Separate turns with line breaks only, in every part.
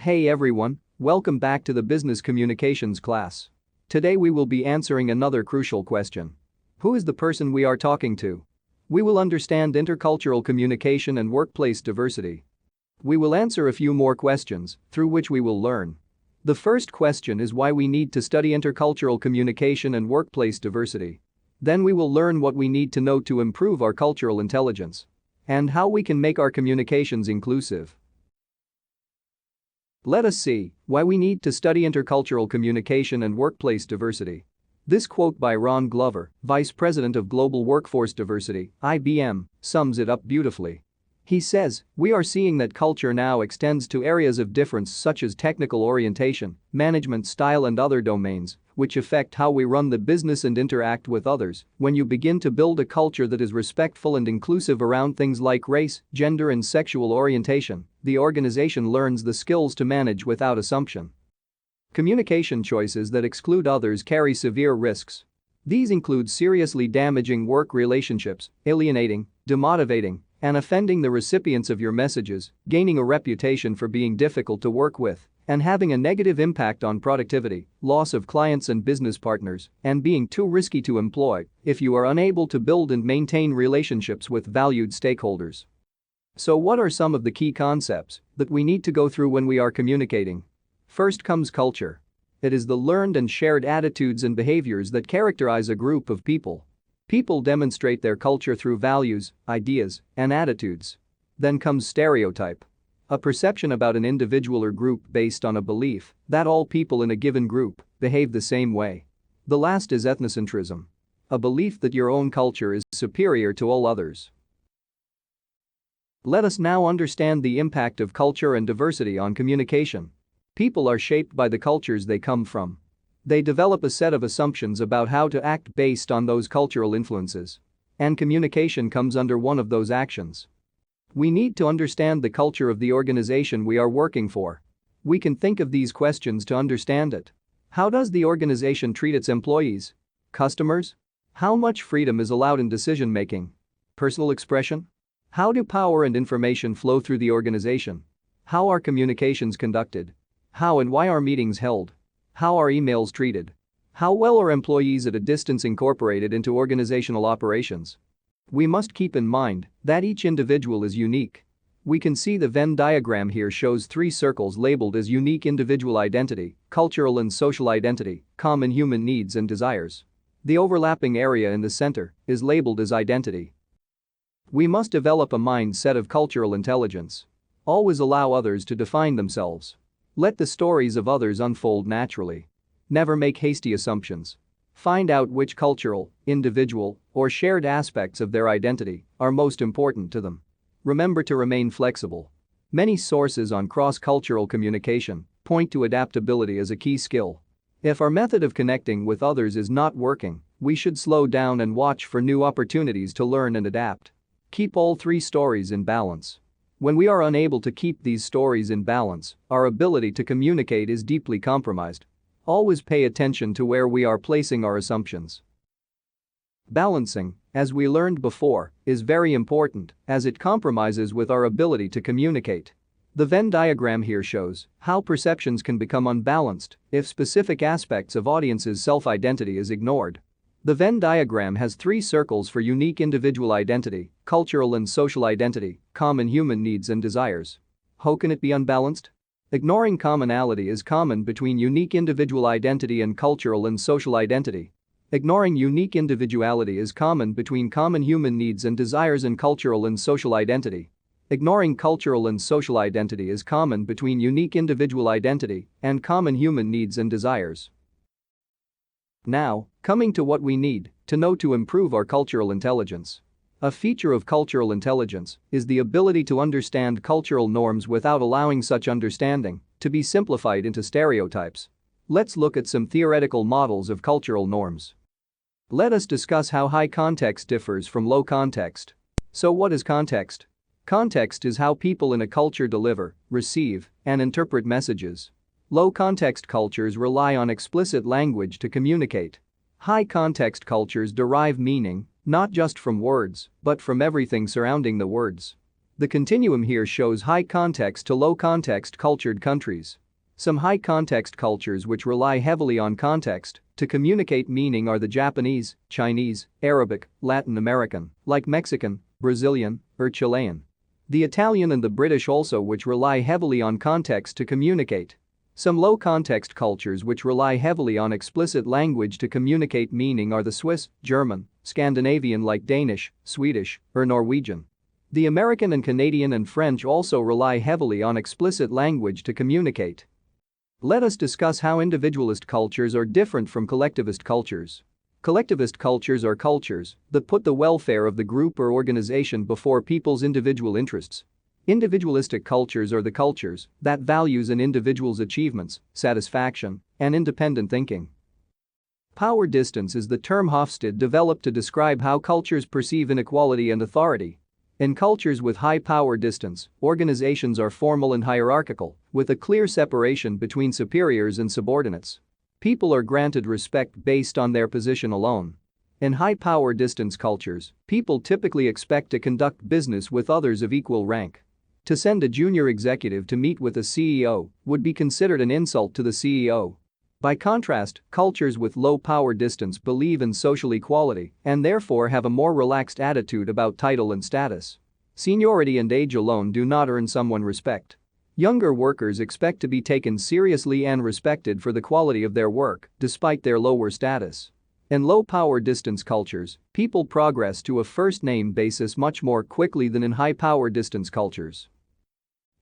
Hey everyone, welcome back to the Business Communications class. Today we will be answering another crucial question. Who is the person we are talking to? We will understand intercultural communication and workplace diversity. We will answer a few more questions, through which we will learn. The first question is why we need to study intercultural communication and workplace diversity. Then we will learn what we need to know to improve our cultural intelligence and how we can make our communications inclusive. Let us see why we need to study intercultural communication and workplace diversity. This quote by Ron Glover, Vice President of Global Workforce Diversity, IBM, sums it up beautifully. He says, "We are seeing that culture now extends to areas of difference such as technical orientation, management style and other domains, which affect how we run the business and interact with others. When you begin to build a culture that is respectful and inclusive around things like race, gender and sexual orientation, the organization learns the skills to manage without assumption." Communication choices that exclude others carry severe risks. These include seriously damaging work relationships, alienating, demotivating, and offending the recipients of your messages, gaining a reputation for being difficult to work with, and having a negative impact on productivity, loss of clients and business partners, and being too risky to employ if you are unable to build and maintain relationships with valued stakeholders. So what are some of the key concepts that we need to go through when we are communicating? First comes culture. It is the learned and shared attitudes and behaviors that characterize a group of people. People demonstrate their culture through values, ideas, and attitudes. Then comes stereotype. A perception about an individual or group based on a belief that all people in a given group behave the same way. The last is ethnocentrism. A belief that your own culture is superior to all others. Let us now understand the impact of culture and diversity on communication. People are shaped by the cultures they come from. They develop a set of assumptions about how to act based on those cultural influences. And communication comes under one of those actions. We need to understand the culture of the organization we are working for. We can think of these questions to understand it. How does the organization treat its employees? Customers? How much freedom is allowed in decision-making? Personal expression? How do power and information flow through the organization? How are communications conducted? How and why are meetings held? How are emails treated? How well are employees at a distance incorporated into organizational operations? We must keep in mind that each individual is unique. We can see the Venn diagram here shows 3 circles labeled as unique individual identity, cultural and social identity, common human needs and desires. The overlapping area in the center is labeled as identity. We must develop a mindset of cultural intelligence. Always allow others to define themselves. Let the stories of others unfold naturally. Never make hasty assumptions. Find out which cultural, individual, or shared aspects of their identity are most important to them. Remember to remain flexible. Many sources on cross-cultural communication point to adaptability as a key skill. If our method of connecting with others is not working, we should slow down and watch for new opportunities to learn and adapt. Keep all 3 stories in balance. When we are unable to keep these stories in balance, our ability to communicate is deeply compromised. Always pay attention to where we are placing our assumptions. Balancing, as we learned before, is very important as it compromises with our ability to communicate. The Venn diagram here shows how perceptions can become unbalanced if specific aspects of audience's self-identity is ignored. The Venn diagram has 3 circles for unique individual identity, cultural and social identity, common human needs and desires. How can it be unbalanced? Ignoring commonality is common between unique individual identity and cultural and social identity. Ignoring unique individuality is common between common human needs and desires and cultural and social identity. Ignoring cultural and social identity is common between unique individual identity and common human needs and desires. Now, coming to what we need to know to improve our cultural intelligence. A feature of cultural intelligence is the ability to understand cultural norms without allowing such understanding to be simplified into stereotypes. Let's look at some theoretical models of cultural norms. Let us discuss how high context differs from low context. So what is context? Context is how people in a culture deliver, receive, and interpret messages. Low-context cultures rely on explicit language to communicate. High-context cultures derive meaning not just from words, but from everything surrounding the words. The continuum here shows high context to low context cultured countries. Some high context cultures which rely heavily on context to communicate meaning are the Japanese, Chinese, Arabic, Latin American, like Mexican, Brazilian, or Chilean. The Italian and the British also, which rely heavily on context to communicate. Some low-context cultures which rely heavily on explicit language to communicate meaning are the Swiss, German, Scandinavian like Danish, Swedish, or Norwegian. The American and Canadian and French also rely heavily on explicit language to communicate. Let us discuss how individualist cultures are different from collectivist cultures. Collectivist cultures are cultures that put the welfare of the group or organization before people's individual interests. Individualistic cultures are the cultures that values an individual's achievements, satisfaction, and independent thinking. Power distance is the term Hofstede developed to describe how cultures perceive inequality and authority. In cultures with high power distance, organizations are formal and hierarchical, with a clear separation between superiors and subordinates. People are granted respect based on their position alone. In high power distance cultures, people typically expect to conduct business with others of equal rank. To send a junior executive to meet with a CEO would be considered an insult to the CEO. By contrast, cultures with low power distance believe in social equality and therefore have a more relaxed attitude about title and status. Seniority and age alone do not earn someone respect. Younger workers expect to be taken seriously and respected for the quality of their work, despite their lower status. In low-power distance cultures, people progress to a first-name basis much more quickly than in high-power distance cultures.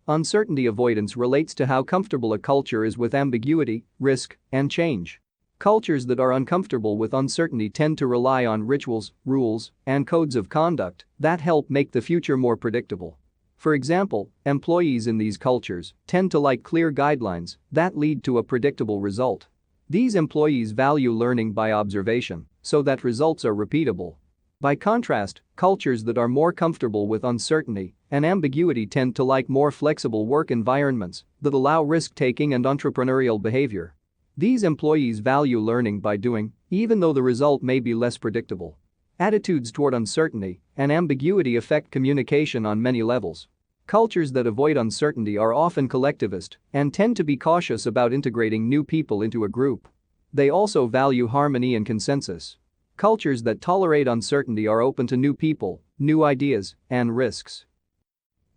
Uncertainty avoidance relates to how comfortable a culture is with ambiguity, risk, and change. Cultures that are uncomfortable with uncertainty tend to rely on rituals, rules, and codes of conduct that help make the future more predictable. For example, employees in these cultures tend to like clear guidelines that lead to a predictable result. These employees value learning by observation so that results are repeatable. By contrast, cultures that are more comfortable with uncertainty and ambiguity tend to like more flexible work environments that allow risk-taking and entrepreneurial behavior. These employees value learning by doing, even though the result may be less predictable. Attitudes toward uncertainty and ambiguity affect communication on many levels. Cultures that avoid uncertainty are often collectivist and tend to be cautious about integrating new people into a group. They also value harmony and consensus. Cultures that tolerate uncertainty are open to new people, new ideas, and risks.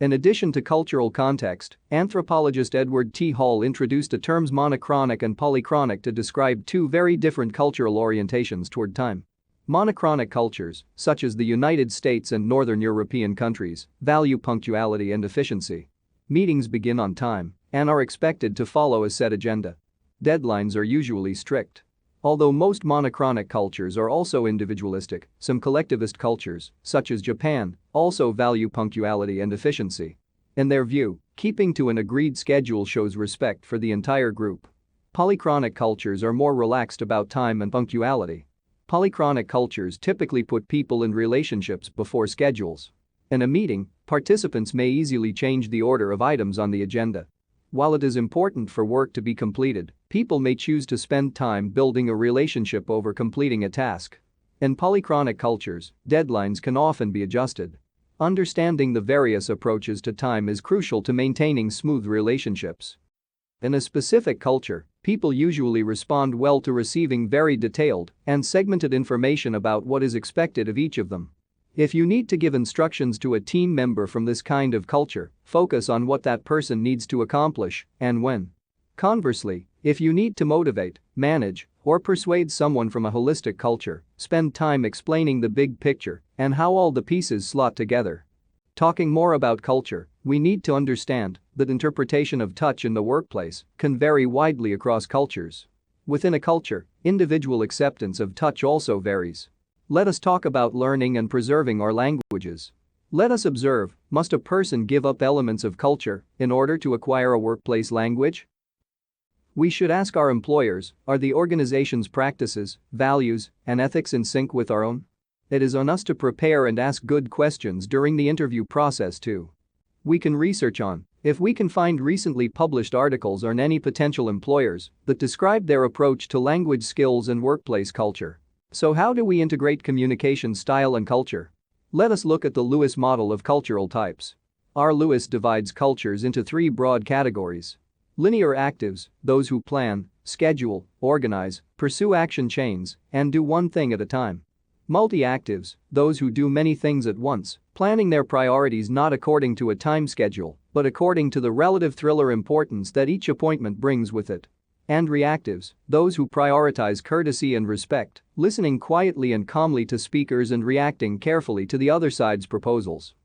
In addition to cultural context, anthropologist Edward T. Hall introduced the terms monochronic and polychronic to describe two very different cultural orientations toward time. Monochronic cultures, such as the United States and Northern European countries, value punctuality and efficiency. Meetings begin on time and are expected to follow a set agenda. Deadlines are usually strict. Although most monochronic cultures are also individualistic, some collectivist cultures, such as Japan, also value punctuality and efficiency. In their view, keeping to an agreed schedule shows respect for the entire group. Polychronic cultures are more relaxed about time and punctuality. Polychronic cultures typically put people in relationships before schedules. In a meeting, participants may easily change the order of items on the agenda. While it is important for work to be completed, people may choose to spend time building a relationship over completing a task. In polychronic cultures, deadlines can often be adjusted. Understanding the various approaches to time is crucial to maintaining smooth relationships. In a specific culture, people usually respond well to receiving very detailed and segmented information about what is expected of each of them. If you need to give instructions to a team member from this kind of culture, focus on what that person needs to accomplish and when. Conversely, if you need to motivate, manage, or persuade someone from a holistic culture, spend time explaining the big picture and how all the pieces slot together. Talking more about culture, we need to understand that interpretation of touch in the workplace can vary widely across cultures. Within a culture, individual acceptance of touch also varies. Let us talk about learning and preserving our languages. Let us observe, must a person give up elements of culture in order to acquire a workplace language? We should ask our employers, are the organization's practices, values, and ethics in sync with our own? It is on us to prepare and ask good questions during the interview process too. We can research on, if we can find recently published articles on any potential employers that describe their approach to language skills and workplace culture. So how do we integrate communication style and culture? Let us look at the Lewis model of cultural types. R. Lewis divides cultures into three broad categories. Linear actives, those who plan, schedule, organize, pursue action chains, and do one thing at a time. Multi-actives, those who do many things at once, planning their priorities not according to a time schedule, but according to the relative thriller importance that each appointment brings with it. And reactives, those who prioritize courtesy and respect, listening quietly and calmly to speakers and reacting carefully to the other side's proposals.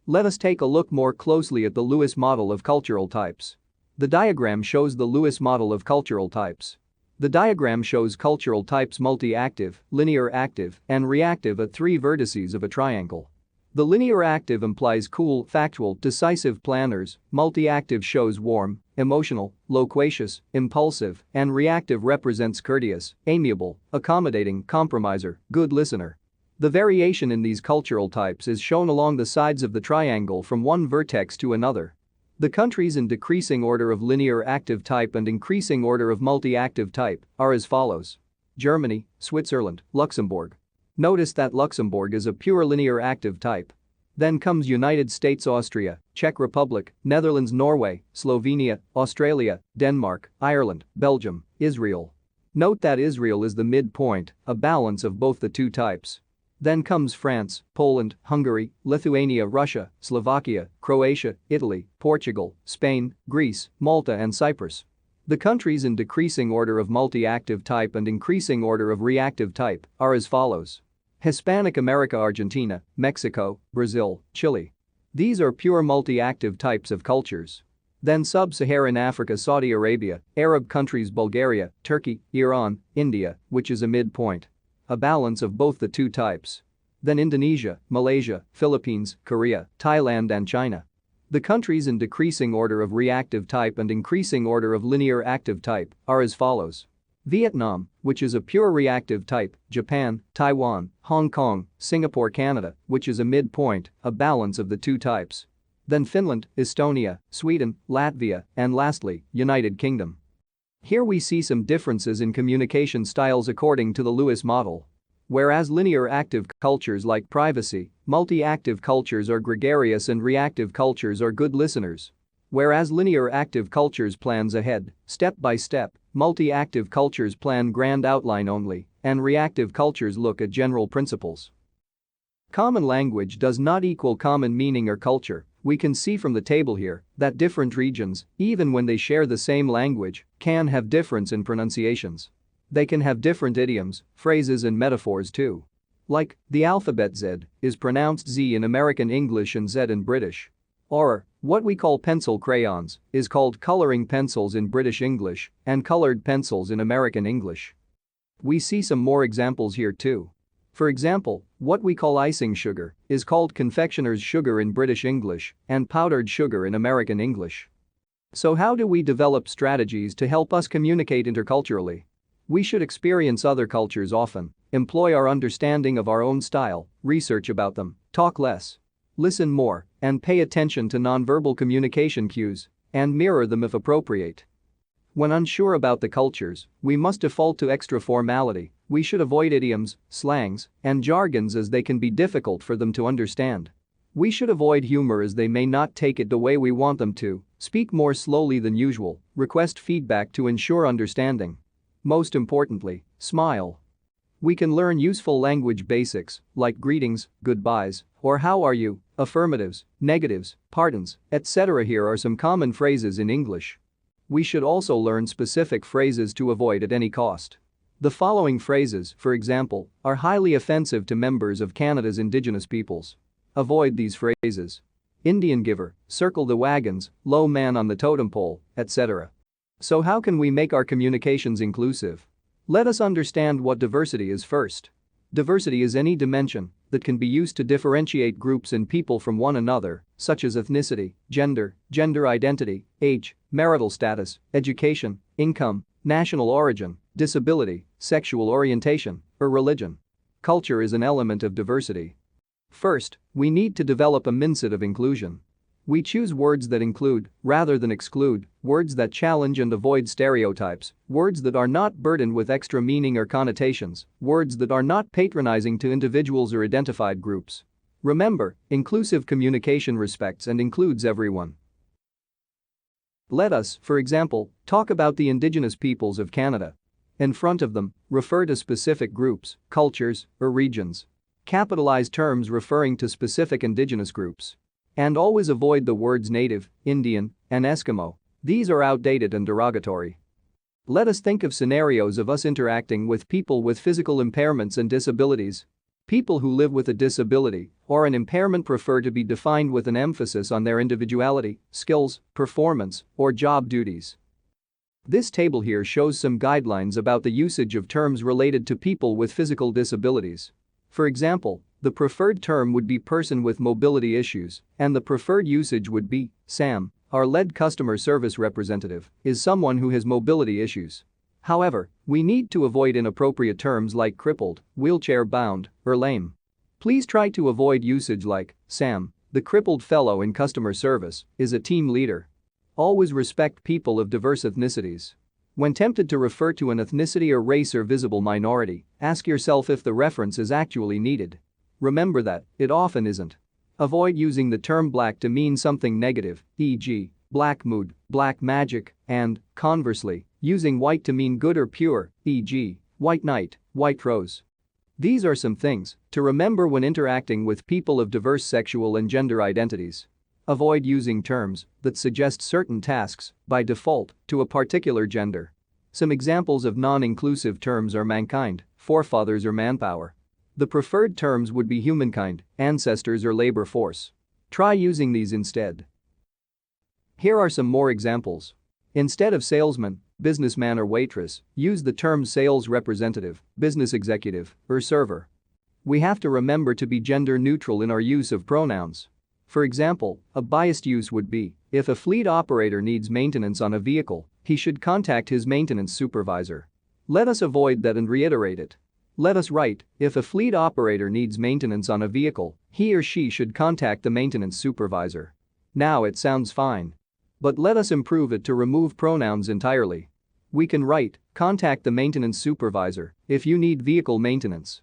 Let us take a look more closely at the Lewis model of cultural types. The diagram shows the Lewis model of cultural types. The diagram shows cultural types multi-active, linear active, and reactive at three vertices of a triangle. The linear active implies cool, factual, decisive planners, multi-active shows warm, emotional, loquacious, impulsive, and reactive represents courteous, amiable, accommodating, compromiser, good listener. The variation in these cultural types is shown along the sides of the triangle from one vertex to another. The countries in decreasing order of linear active type and increasing order of multi-active type are as follows: Germany, Switzerland, Luxembourg. Notice that Luxembourg is a pure linear active type. Then comes United States, Austria, Czech Republic, Netherlands, Norway, Slovenia, Australia, Denmark, Ireland, Belgium, Israel. Note that Israel is the midpoint, a balance of both the two types. Then comes France, Poland, Hungary, Lithuania, Russia, Slovakia, Croatia, Italy, Portugal, Spain, Greece, Malta and Cyprus. The countries in decreasing order of multi-active type and increasing order of reactive type are as follows: Hispanic America, Argentina, Mexico, Brazil, Chile. These are pure multi-active types of cultures. Then Sub-Saharan Africa, Saudi Arabia, Arab countries, Bulgaria, Turkey, Iran, India, which is a midpoint. A balance of both the two types. Then Indonesia, Malaysia, Philippines, Korea, Thailand and China. The countries in decreasing order of reactive type and increasing order of linear active type are as follows: Vietnam, which is a pure reactive type, Japan, Taiwan, Hong Kong, Singapore, Canada, which is a midpoint, a balance of the two types. Then Finland, Estonia, Sweden, Latvia, and lastly, United Kingdom. Here we see some differences in communication styles according to the Lewis model. Whereas linear active cultures like privacy, multi-active cultures are gregarious and reactive cultures are good listeners. Whereas linear active cultures plans ahead, step by step, multi-active cultures plan grand outline only, and reactive cultures look at general principles. Common language does not equal common meaning or culture. We can see from the table here that different regions, even when they share the same language, can have difference in pronunciations. They can have different idioms, phrases and metaphors too. Like, the alphabet Z is pronounced Z in American English and Z in British. Or, what we call pencil crayons is called coloring pencils in British English and colored pencils in American English. We see some more examples here too. For example, what we call icing sugar is called confectioner's sugar in British English and powdered sugar in American English. So how do we develop strategies to help us communicate interculturally? We should experience other cultures often, employ our understanding of our own style, research about them, talk less, listen more, and pay attention to nonverbal communication cues and mirror them if appropriate. When unsure about the cultures, we must default to extra formality. We should avoid idioms, slangs, and jargons as they can be difficult for them to understand. We should avoid humor as they may not take it the way we want them to, speak more slowly than usual, request feedback to ensure understanding. Most importantly, smile. We can learn useful language basics like greetings, goodbyes, or how are you, affirmatives, negatives, pardons, etc. Here are some common phrases in English. We should also learn specific phrases to avoid at any cost. The following phrases, for example, are highly offensive to members of Canada's Indigenous peoples. Avoid these phrases. Indian giver, circle the wagons, low man on the totem pole, etc. So how can we make our communications inclusive? Let us understand what diversity is first. Diversity is any dimension that can be used to differentiate groups and people from one another, such as ethnicity, gender, gender identity, age, marital status, education, income, national origin, disability, sexual orientation, or religion. Culture is an element of diversity. First, we need to develop a mindset of inclusion. We choose words that include, rather than exclude, words that challenge and avoid stereotypes, words that are not burdened with extra meaning or connotations, words that are not patronizing to individuals or identified groups. Remember, inclusive communication respects and includes everyone. Let us, for example, talk about the Indigenous peoples of Canada. In front of them, refer to specific groups, cultures, or regions. Capitalize terms referring to specific Indigenous groups. And always avoid the words Native, Indian, and Eskimo. These are outdated and derogatory. Let us think of scenarios of us interacting with people with physical impairments and disabilities. People who live with a disability or an impairment prefer to be defined with an emphasis on their individuality, skills, performance, or job duties. This table here shows some guidelines about the usage of terms related to people with physical disabilities. For example, the preferred term would be person with mobility issues, and the preferred usage would be SAM. Our lead customer service representative is someone who has mobility issues. However, we need to avoid inappropriate terms like crippled, wheelchair-bound, or lame. Please try to avoid usage like Sam, the crippled fellow in customer service, is a team leader. Always respect people of diverse ethnicities. When tempted to refer to an ethnicity or race or visible minority, ask yourself if the reference is actually needed. Remember that it often isn't. Avoid using the term black to mean something negative, e.g., black mood, black magic, and, conversely, using white to mean good or pure, e.g., white knight, white rose. These are some things to remember when interacting with people of diverse sexual and gender identities. Avoid using terms that suggest certain tasks, by default, to a particular gender. Some examples of non-inclusive terms are mankind, forefathers or manpower. The preferred terms would be humankind, ancestors or labor force. Try using these instead. Here are some more examples. Instead of salesman, businessman or waitress, use the terms sales representative, business executive, or server. We have to remember to be gender neutral in our use of pronouns. For example, a biased use would be, if a fleet operator needs maintenance on a vehicle, he should contact his maintenance supervisor. Let us avoid that and reiterate it. Let us write, if a fleet operator needs maintenance on a vehicle, he or she should contact the maintenance supervisor. Now it sounds fine. But let us improve it to remove pronouns entirely. We can write, contact the maintenance supervisor if you need vehicle maintenance.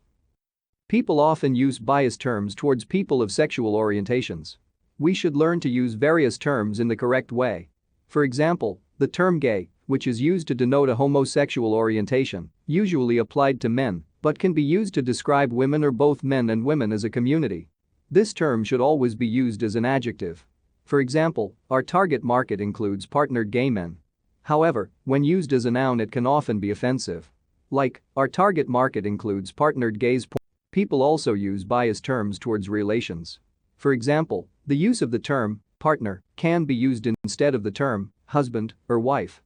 People often use biased terms towards people of sexual orientations. We should learn to use various terms in the correct way. For example, the term gay, which is used to denote a homosexual orientation, usually applied to men, but can be used to describe women or both men and women as a community. This term should always be used as an adjective. For example, our target market includes partnered gay men. However, when used as a noun it can often be offensive. Like, our target market includes partnered gays. People also use biased terms towards relations. For example, the use of the term partner can be used instead of the term husband or wife.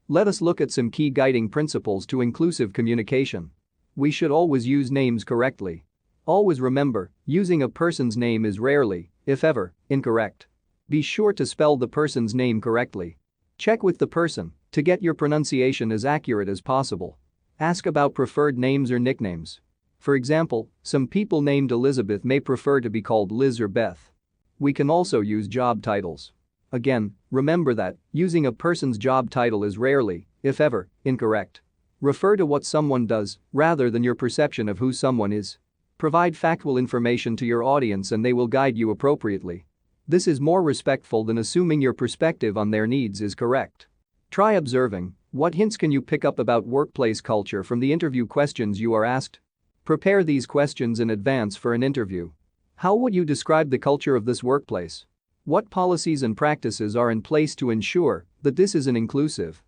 Let us look at some key guiding principles to inclusive communication. We should always use names correctly. Always remember, using a person's name is rarely, if ever, incorrect. Be sure to spell the person's name correctly. Check with the person to get your pronunciation as accurate as possible. Ask about preferred names or nicknames. For example, some people named Elizabeth may prefer to be called Liz or Beth. We can also use job titles. Again, remember that using a person's job title is rarely, if ever, incorrect. Refer to what someone does rather than your perception of who someone is. Provide factual information to your audience and they will guide you appropriately. This is more respectful than assuming your perspective on their needs is correct. Try observing. What hints can you pick up about workplace culture from the interview questions you are asked? Prepare these questions in advance for an interview. How would you describe the culture of this workplace? What policies and practices are in place to ensure that this is an inclusive?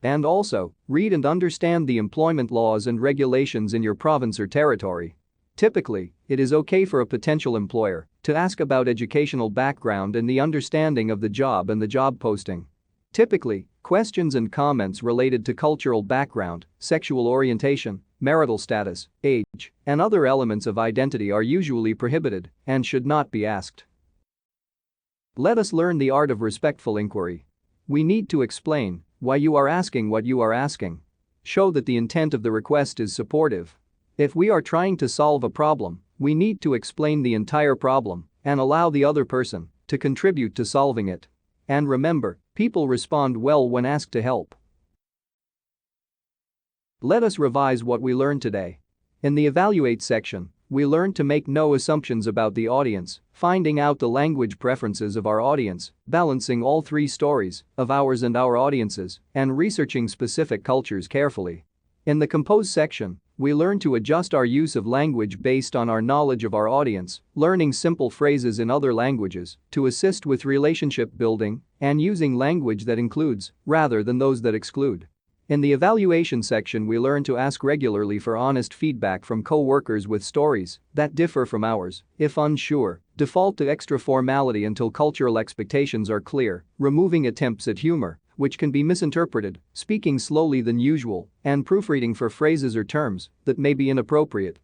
And also, read and understand the employment laws and regulations in your province or territory. Typically, it is okay for a potential employer to ask about educational background and the understanding of the job and the job posting. Typically, questions and comments related to cultural background, sexual orientation, marital status, age, and other elements of identity are usually prohibited and should not be asked. Let us learn the art of respectful inquiry. We need to explain why you are asking what you are asking. Show that the intent of the request is supportive. If we are trying to solve a problem, we need to explain the entire problem and allow the other person to contribute to solving it. And remember, people respond well when asked to help. Let us revise what we learned today. In the Evaluate section, we learn to make no assumptions about the audience, finding out the language preferences of our audience, balancing all three stories of ours and our audiences, and researching specific cultures carefully. In the compose section, we learn to adjust our use of language based on our knowledge of our audience, learning simple phrases in other languages to assist with relationship building, and using language that includes rather than those that exclude. In the evaluation section, we learn to ask regularly for honest feedback from co-workers with stories that differ from ours. If unsure, default to extra formality until cultural expectations are clear, removing attempts at humor, which can be misinterpreted, speaking slowly than usual, and proofreading for phrases or terms that may be inappropriate.